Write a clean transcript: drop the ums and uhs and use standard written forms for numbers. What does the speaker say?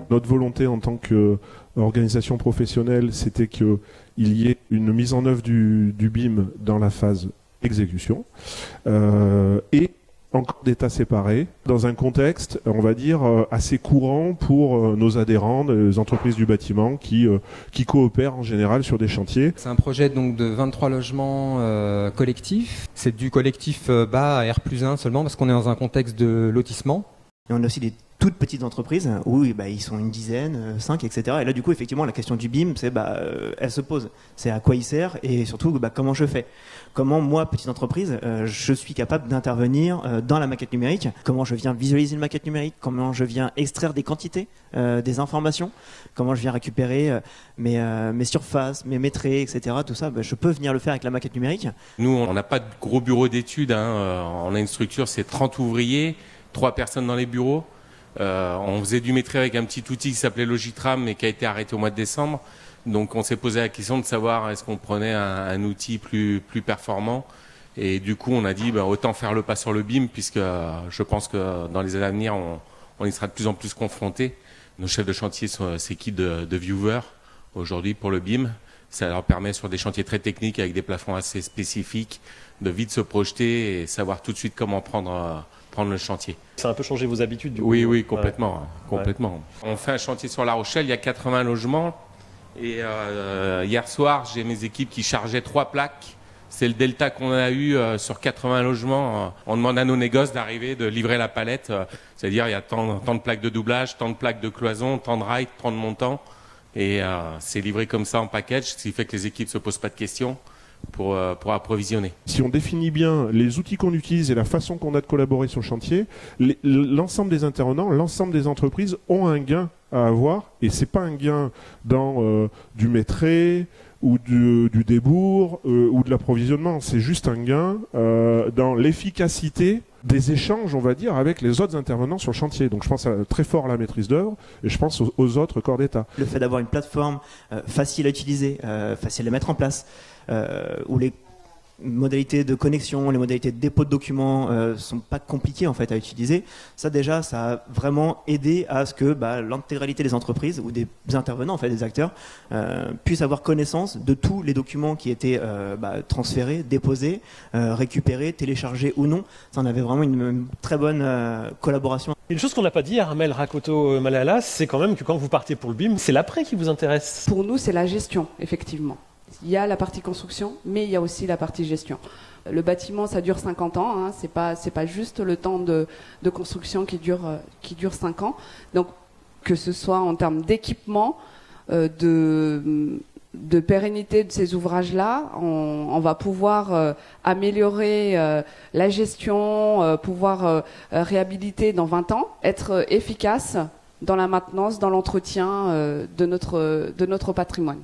Notre volonté en tant qu'organisation professionnelle, c'était qu'il y ait une mise en œuvre du BIM dans la phase exécution et encore d'états séparés dans un contexte, on va dire, assez courant pour nos adhérents, les entreprises du bâtiment qui coopèrent en général sur des chantiers. C'est un projet donc de 23 logements collectifs. C'est du collectif bas à R+1 seulement parce qu'on est dans un contexte de lotissement. Et on a aussi des toutes petites entreprises où ils sont une dizaine, 5, etc. Et là, du coup, effectivement, la question du BIM, elle se pose. C'est à quoi il sert et surtout, comment je fais. Comment, moi, petite entreprise, je suis capable d'intervenir dans la maquette numérique. Comment je viens visualiser une maquette numérique. Comment je viens extraire des quantités, des informations. Comment je viens récupérer mes surfaces, mes traits, etc. Tout ça, je peux venir le faire avec la maquette numérique. Nous, on n'a pas de gros bureau d'études. On a une structure, c'est 30 ouvriers, 3 personnes dans les bureaux. On faisait du métier avec un petit outil qui s'appelait Logitram mais qui a été arrêté au mois de décembre. Donc on s'est posé la question de savoir est-ce qu'on prenait un outil plus performant. Et du coup on a dit autant faire le pas sur le BIM puisque je pense que dans les années à venir on y sera de plus en plus confrontés. Nos chefs de chantier s'équipent de viewers aujourd'hui pour le BIM. Ça leur permet sur des chantiers très techniques avec des plafonds assez spécifiques de vite se projeter et savoir tout de suite comment prendre le chantier. Ça a un peu changé vos habitudes du coup. Oui, complètement. Complètement. On fait un chantier sur La Rochelle, il y a 80 logements. Et hier soir, j'ai mes équipes qui chargeaient 3 plaques. C'est le delta qu'on a eu sur 80 logements. On demande à nos négoces d'arriver, de livrer la palette. C'est-à-dire, il y a tant de plaques de doublage, tant de plaques de cloison, tant de rails, tant de montants. Et c'est livré comme ça en package, ce qui fait que les équipes ne se posent pas de questions pour approvisionner. Si on définit bien les outils qu'on utilise et la façon qu'on a de collaborer sur le chantier, l'ensemble des intervenants, l'ensemble des entreprises ont un gain à avoir, et c'est pas un gain dans du maîtrise ou du débours ou de l'approvisionnement, c'est juste un gain dans l'efficacité des échanges, on va dire, avec les autres intervenants sur le chantier. Donc je pense très fort à la maîtrise d'œuvre et je pense aux autres corps d'État. Le fait d'avoir une plateforme facile à utiliser, facile à mettre en place, où les modalités de connexion, les modalités de dépôt de documents sont pas compliquées en fait à utiliser. Ça déjà, ça a vraiment aidé à ce que l'intégralité des entreprises ou des intervenants, en fait, des acteurs, puissent avoir connaissance de tous les documents qui étaient transférés, déposés, récupérés, téléchargés ou non. Ça, on avait vraiment une très bonne collaboration. Une chose qu'on n'a pas dit, Armelle Rakoto-Malalas, c'est quand même que quand vous partez pour le BIM, c'est l'après qui vous intéresse. Pour nous, c'est la gestion, effectivement. Il y a la partie construction, mais il y a aussi la partie gestion. Le bâtiment, ça dure 50 ans. C'est pas juste le temps de construction qui dure 5 ans. Donc, que ce soit en termes d'équipement, de pérennité de ces ouvrages-là, on va pouvoir améliorer la gestion, pouvoir réhabiliter dans 20 ans, être efficace dans la maintenance, dans l'entretien de notre patrimoine.